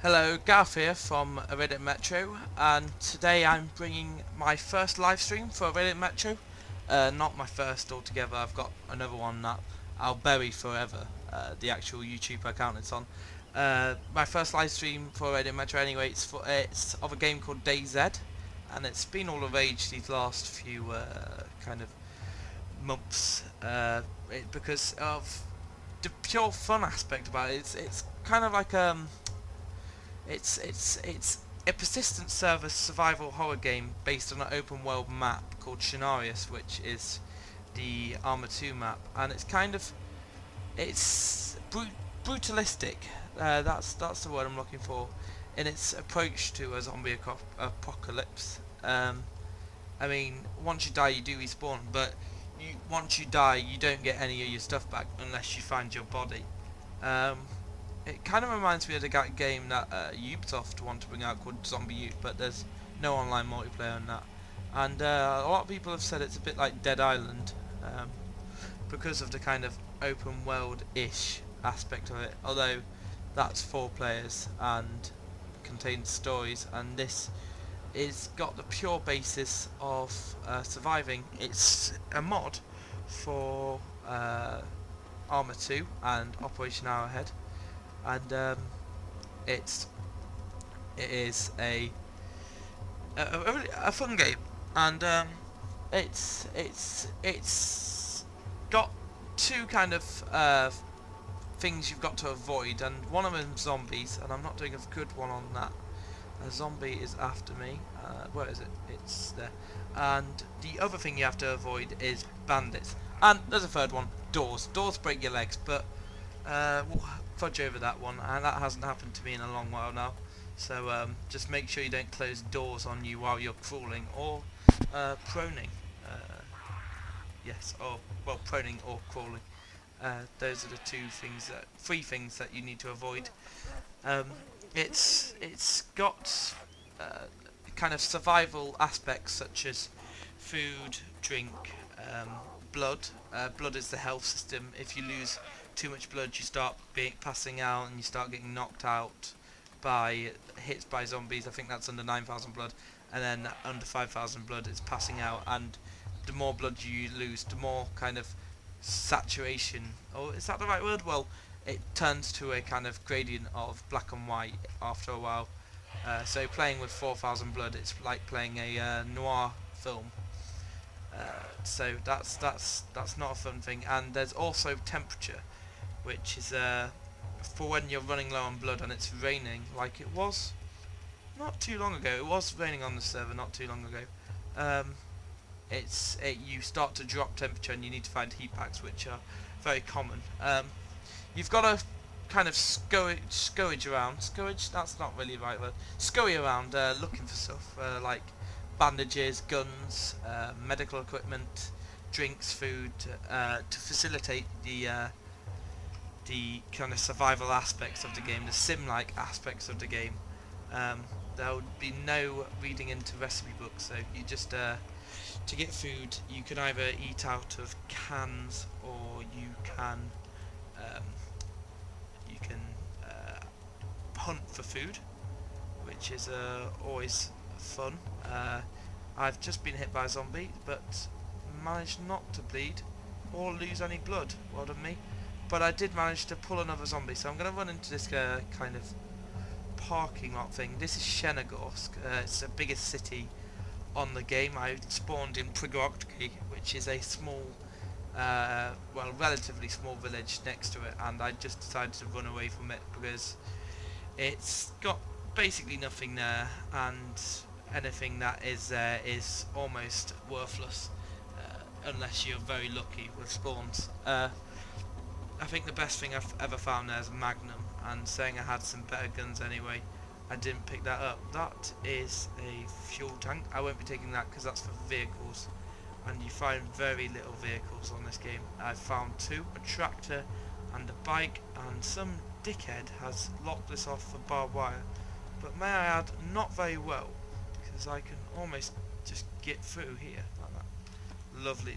Hello, Gareth here from Reddit Metro, and today I'm bringing my first live stream for Reddit Metro. Not my first altogether. I've got another one that I'll bury forever. The actual YouTube account it's on. My first live stream for Reddit Metro anyway. It's of a game called DayZ, and it's been all the rage these last few kind of months. Because of the pure fun aspect about it. It's kind of like it's a persistent service survival horror game based on an open world map called Scenarius, which is the Arma 2 map, and it's brutalistic. That's the word I'm looking for in its approach to a zombie apocalypse. I mean, once you die, you do respawn, but once you die, you don't get any of your stuff back unless you find your body. Um, it kind of reminds me of the game that Ubisoft want to bring out called Zombie U, but there's no online multiplayer on that. And a lot of people have said it's a bit like Dead Island because of the kind of open world-ish aspect of it. Although that's 4 players and contains stories, and this is got the pure basis of surviving. It's a mod for Arma 2 and Operation Arrowhead, and it is a fun game, and it's got 2 kind of things you've got to avoid, and one of them zombies, and I'm not doing a good one on that. A zombie is after me. Where is it? It's there. And the other thing you have to avoid is bandits. And there's a third one, doors. Doors break your legs, but we'll fudge over that one, and that hasn't happened to me in a long while now. So just make sure you don't close doors on you while you're crawling or proning. Yes, or well, proning or crawling. Those are the 3 things that you need to avoid. It's got kind of survival aspects such as food, drink, blood. Blood is the health system. If you lose too much blood, you start passing out and you start getting knocked out by hits by zombies. I think that's under 9,000 blood, and then under 5,000 blood it's passing out. And the more blood you lose, the more kind of saturation, or is that the right word? Well, it turns to a kind of gradient of black and white after a while. So playing with 4,000 blood, it's like playing a noir film. So that's not a fun thing. And there's also temperature, which is for when you're running low on blood and it's raining, like it was not too long ago. It was raining on the server not too long ago. You start to drop temperature, and you need to find heat packs, which are very common. You've got to kind of scurry around. That's not really the right word. Scurry around looking for stuff like bandages, guns, medical equipment, drinks, food, to facilitate the kind of survival aspects of the game, the sim-like aspects of the game. There would be no reading into recipe books, so you just to get food, you can either eat out of cans, or you can hunt for food, which is always fun. I've just been hit by a zombie, but managed not to bleed or lose any blood. Well done me. But I did manage to pull another zombie, so I'm going to run into this kind of parking lot thing. This is Shenogorsk. It's the biggest city on the game. I spawned in Prigorki, which is a small, well, relatively small village next to it, and I just decided to run away from it because it's got basically nothing there, and anything that is there is almost worthless unless you're very lucky with spawns. I think the best thing I've ever found there is a Magnum, and saying I had some better guns anyway, I didn't pick that up. That is a fuel tank. I won't be taking that because that's for vehicles, and you find very little vehicles on this game. I've found 2, a tractor and a bike, and some dickhead has locked this off for barbed wire, but may I add, not very well, because I can almost just get through here like that.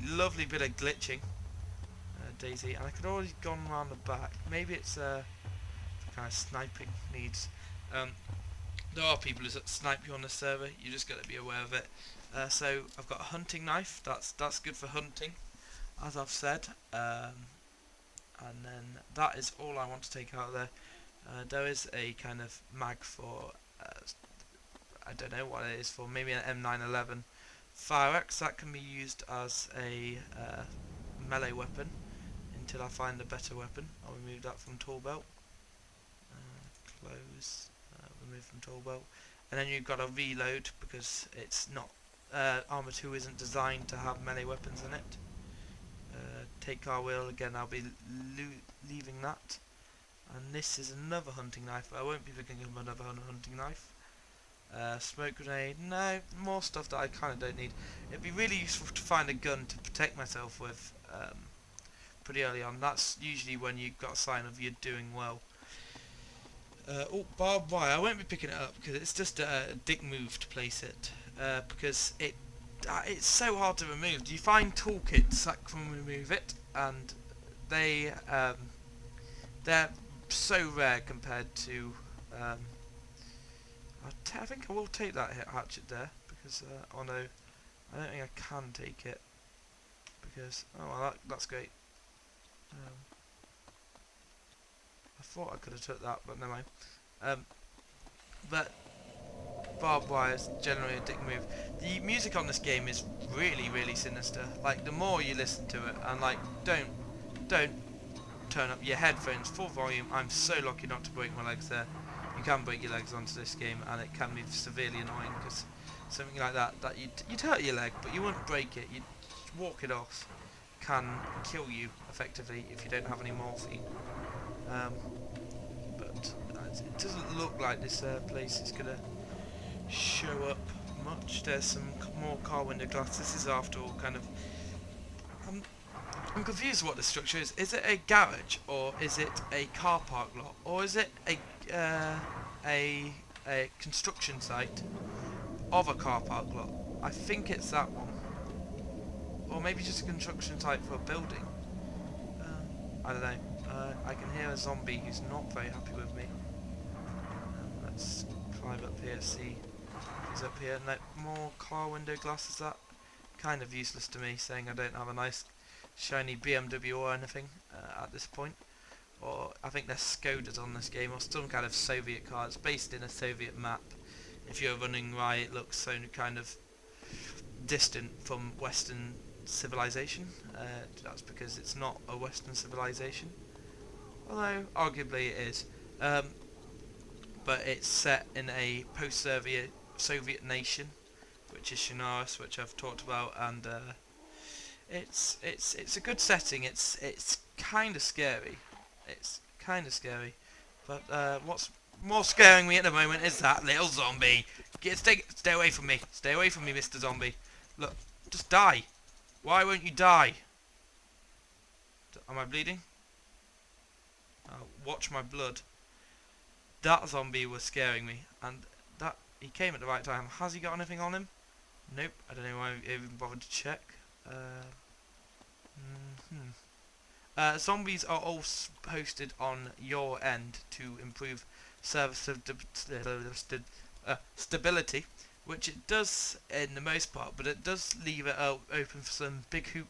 Lovely bit of glitching, Daisy, and I could already gone around the back. Maybe it's kind of sniping needs. Um, there are people who snipe you on the server. You just got to be aware of it. So I've got a hunting knife. That's good for hunting, as I've said. And then that is all I want to take out of there. There is a kind of mag for, I don't know what it is for, maybe an M911 fire axe that can be used as a melee weapon until I find a better weapon. I'll remove that from tool belt. Close, remove from tool belt. And then you've got to reload because it's not, Armour 2 isn't designed to have melee weapons in it. Take car wheel, again I'll be leaving that. And this is another hunting knife, but I won't be picking up another hunting knife. Smoke grenade, no, more stuff that I kind of don't need. It'd be really useful to find a gun to protect myself with pretty early on. That's usually when you've got a sign of you're doing well. Oh, barbed wire, I won't be picking it up because it's just a dick move to place it. Because it's so hard to remove. You find toolkits that can remove it, and they're so rare compared to. I think I will take that hatchet there because oh no, I don't think I can take it because well that's great. I thought I could have took that, but never mind. But barbed wire is generally a dick move. The music on this game is really sinister. Like the more you listen to it, and like don't turn up your headphones full volume. I'm so lucky not to break my legs there. You can break your legs onto this game, and it can be severely annoying because something like that you'd hurt your leg, but you wouldn't break it. You'd walk it off. Can kill you effectively if you don't have any morphine. But it doesn't look like this place is gonna show up much. There's some more car window glass. This is after all kind of. I'm confused what the structure is. Is it a garage or is it a car park lot or is it a construction site of a car park lot? I think it's that one, or maybe just a construction site for a building. I don't know. I can hear a zombie who's not very happy with me. Let's climb up here, see if he's up here. No, more car window glass. Is that kind of useless to me, saying I don't have a nice shiny BMW or anything at this point. Or I think there's Skodas on this game, or some kind of Soviet car. It's based in a Soviet map. If you're running right, it looks so kind of distant from Western civilization. That's because it's not a Western civilization, although arguably it is. But it's set in a post-Soviet nation, which is Shinaris, which I've talked about, and it's a good setting. It's kind of scary. It's kind of scary, but what's more scaring me at the moment is that little zombie. Stay away from me. Stay away from me, Mr. Zombie. Look, just die. Why won't you die? Am I bleeding? Watch my blood. That zombie was scaring me, and that he came at the right time. Has he got anything on him? Nope. I don't know why I even bothered to check. Zombies are all posted on your end to improve server stability, which it does in the most part, but it does leave it open for some big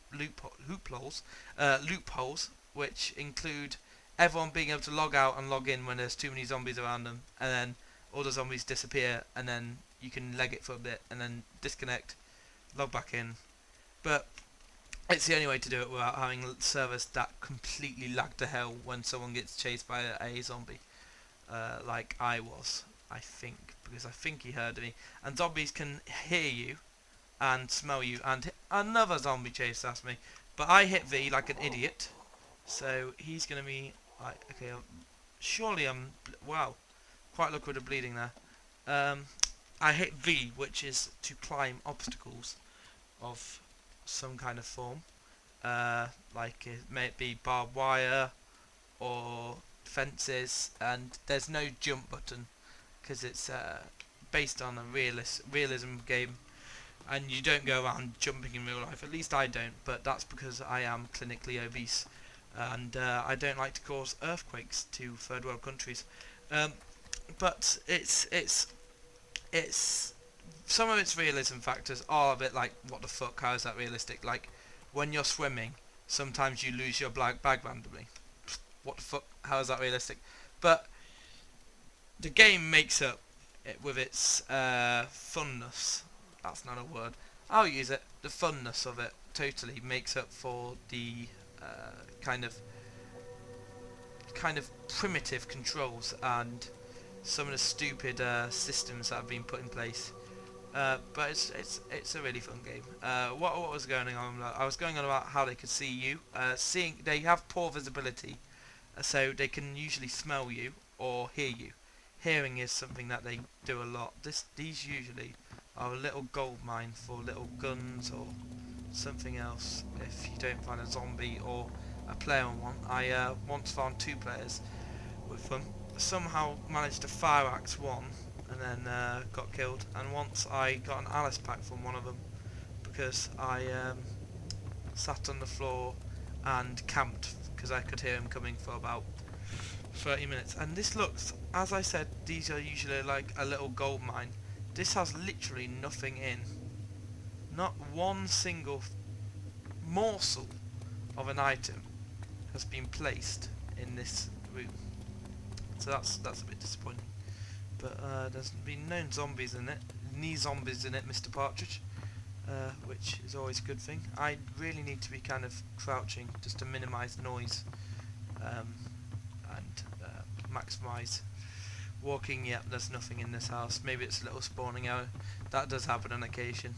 loopholes, which include everyone being able to log out and log in when there's too many zombies around them, and then all the zombies disappear, and then you can leg it for a bit, and then disconnect, log back in. But it's the only way to do it without having servers that completely lag to hell when someone gets chased by a zombie, like I was, I think, because I think he heard me. And zombies can hear you and smell you, and another zombie chased after me, but I hit V like an idiot, so he's gonna be like, okay, surely wow, quite liquid of bleeding there. I hit V, which is to climb obstacles of some kind of form, like it may be barbed wire or fences, and there's no jump button because it's based on a realism game, and you don't go around jumping in real life. At least I don't, but that's because I am clinically obese, and I don't like to cause earthquakes to third world countries. but it's some of its realism factors are a bit like, what the fuck, how is that realistic? Like, when you're swimming, sometimes you lose your bag randomly. What the fuck, how is that realistic? But the game makes up it with its funness. That's not a word. I'll use it. The funness of it totally makes up for the kind of primitive controls and some of the stupid systems that have been put in place. But it's a really fun game. What was going on? I was going on about how they could see you. Seeing they have poor visibility, so they can usually smell you or hear you. Hearing is something that they do a lot. These usually are a little gold mine for little guns or something else. If you don't find a zombie or a player on one, I once found 2 players with them. Somehow managed to fire axe one and then got killed. And once I got an Alice pack from one of them because I sat on the floor and camped because I could hear him coming for about 30 minutes. And this looks, as I said, these are usually like a little gold mine. This has literally nothing in. Not one single morsel of an item has been placed in this room. So that's a bit disappointing. But there's been no zombies in it. Any zombies in it, Mr. Partridge. Which is always a good thing. I really need to be kind of crouching just to minimise noise and maximise walking. Yep, there's nothing in this house. Maybe it's a little spawning out. That does happen on occasion.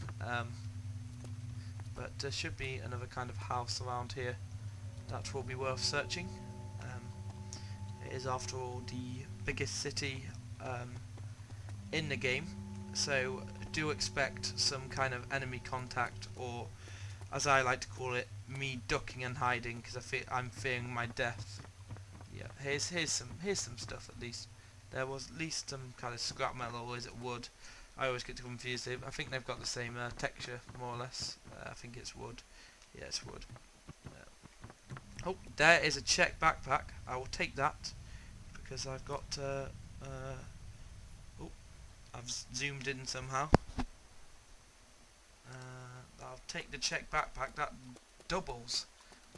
But there should be another kind of house around here that will be worth searching. It is, after all, the biggest city in the game, so do expect some kind of enemy contact, or as I like to call it, me ducking and hiding because I'm fearing my death. Yeah, here's some stuff at least. There was at least some kind of scrap metal, or is it wood? I always get confused. I think they've got the same texture, more or less. I think it's wood. Yeah, it's wood. Oh, there is a check backpack. I will take that because I've got. Oh, I've zoomed in somehow. I'll take the check backpack. That doubles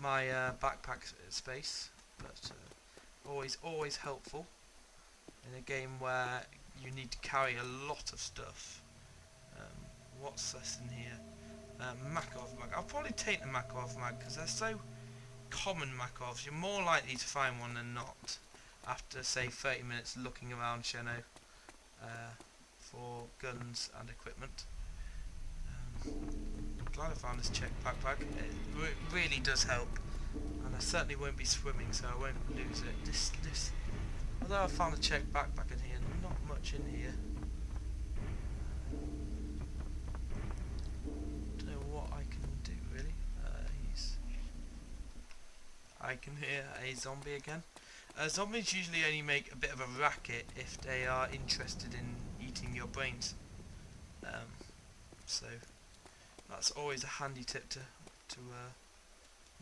my backpack space, but always helpful in a game where you need to carry a lot of stuff. What's this in here? Makarov mag. I'll probably take the Makarov mag because they're so common. Makarovs, you're more likely to find one than not after, say, 30 minutes looking around Sheno for guns and equipment. Glad I found this check backpack. It really does help, and I certainly won't be swimming, so I won't lose it. This. Although I found a check backpack in here, not much in here. Don't know what I can do really. I can hear a zombie again. Zombies usually only make a bit of a racket if they are interested in eating your brains. So that's always a handy tip to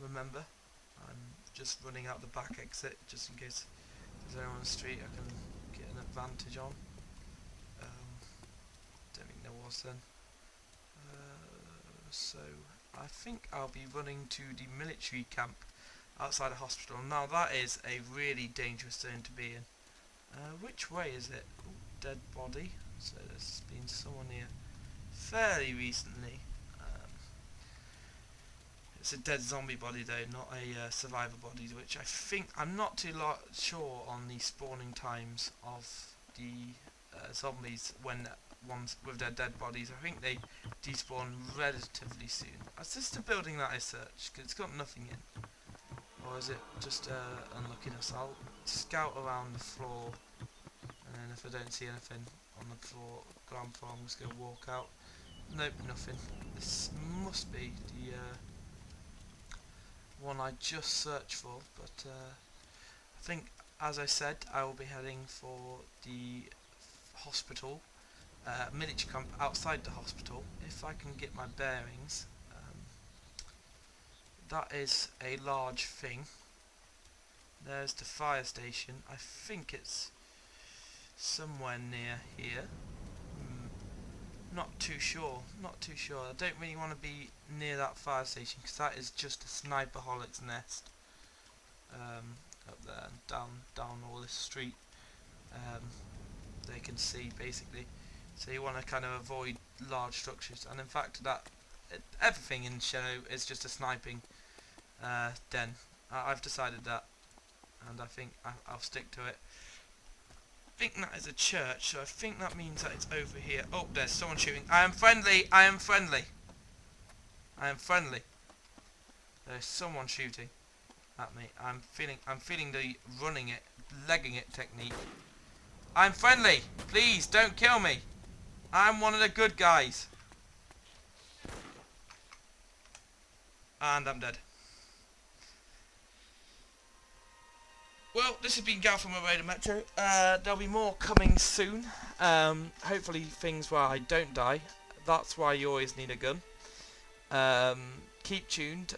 remember. I'm just running out the back exit just in case there's anyone on the street I can get an advantage on. Don't think there was then. So I think I'll be running to the military camp outside a hospital. Now that is a really dangerous zone to be in. Which way is it? Ooh, dead body. So there's been someone here fairly recently. It's a dead zombie body though, not a survivor body, which I think, I'm not too sure on the spawning times of the zombies when ones with their dead bodies. I think they despawn relatively soon. Is this the building that I searched? Because it's got nothing in. Or is it just unluckiness? I'll scout around the floor, and then if I don't see anything on the ground floor, I'm just going to walk out. Nope, nothing. This must be the one I just searched for, but I think, as I said, I will be heading for the hospital, military camp outside the hospital, if I can get my bearings. That is a large thing. There's the fire station. I think it's somewhere near here. Not too sure. Not too sure. I don't really want to be near that fire station because that is just a sniperholic's nest. Up there and down all this street. They can see basically. So you want to kind of avoid large structures. And in fact, everything in Shadow is just a sniping den. I've decided that, and I think I'll stick to it. I think that is a church, so I think that means that it's over here. Oh, there's someone shooting. I am friendly. I am friendly. I am friendly. There's someone shooting at me. I'm feeling the running it, legging it technique. I'm friendly. Please don't kill me. I'm one of the good guys. And I'm dead. Well, this has been Gareth from Radio Metro. There'll be more coming soon. Hopefully things where I don't die. That's why you always need a gun. Keep tuned.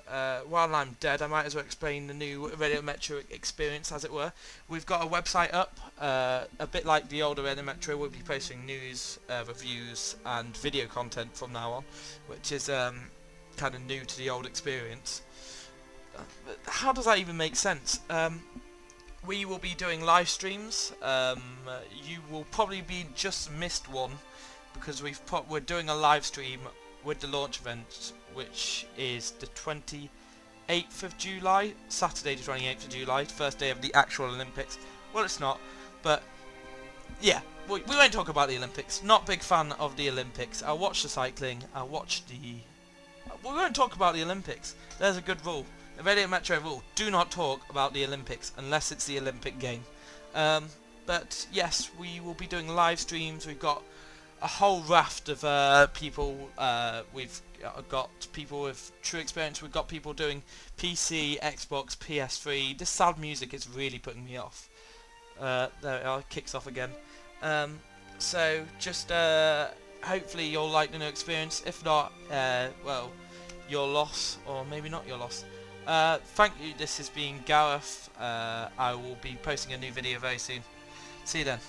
While I'm dead, I might as well explain the new Radio Metro experience, as it were. We've got a website up, a bit like the older Radio Metro. We'll be posting news, reviews, and video content from now on, which is kind of new to the old experience. How does that even make sense? We will be doing live streams. You will probably be just missed one because we're doing a live stream with the launch event, which is the 28th of July, Saturday the 28th of July, first day of the actual Olympics. Well, it's not, but yeah, we won't talk about the Olympics. Not big fan of the Olympics. I'll watch the cycling. I'll watch the. We won't talk about the Olympics. There's a good rule. The Radio Metro rule: do not talk about the Olympics unless it's the Olympic game. But yes, we will be doing live streams. We've got a whole raft of people. We've got people with true experience. We've got people doing PC, Xbox, PS3. This sad music is really putting me off. There it are, kicks off again. So just hopefully you'll like the new experience. If not, well, your loss, or maybe not your loss. Thank you. This has been Gareth. I will be posting a new video very soon. See you then.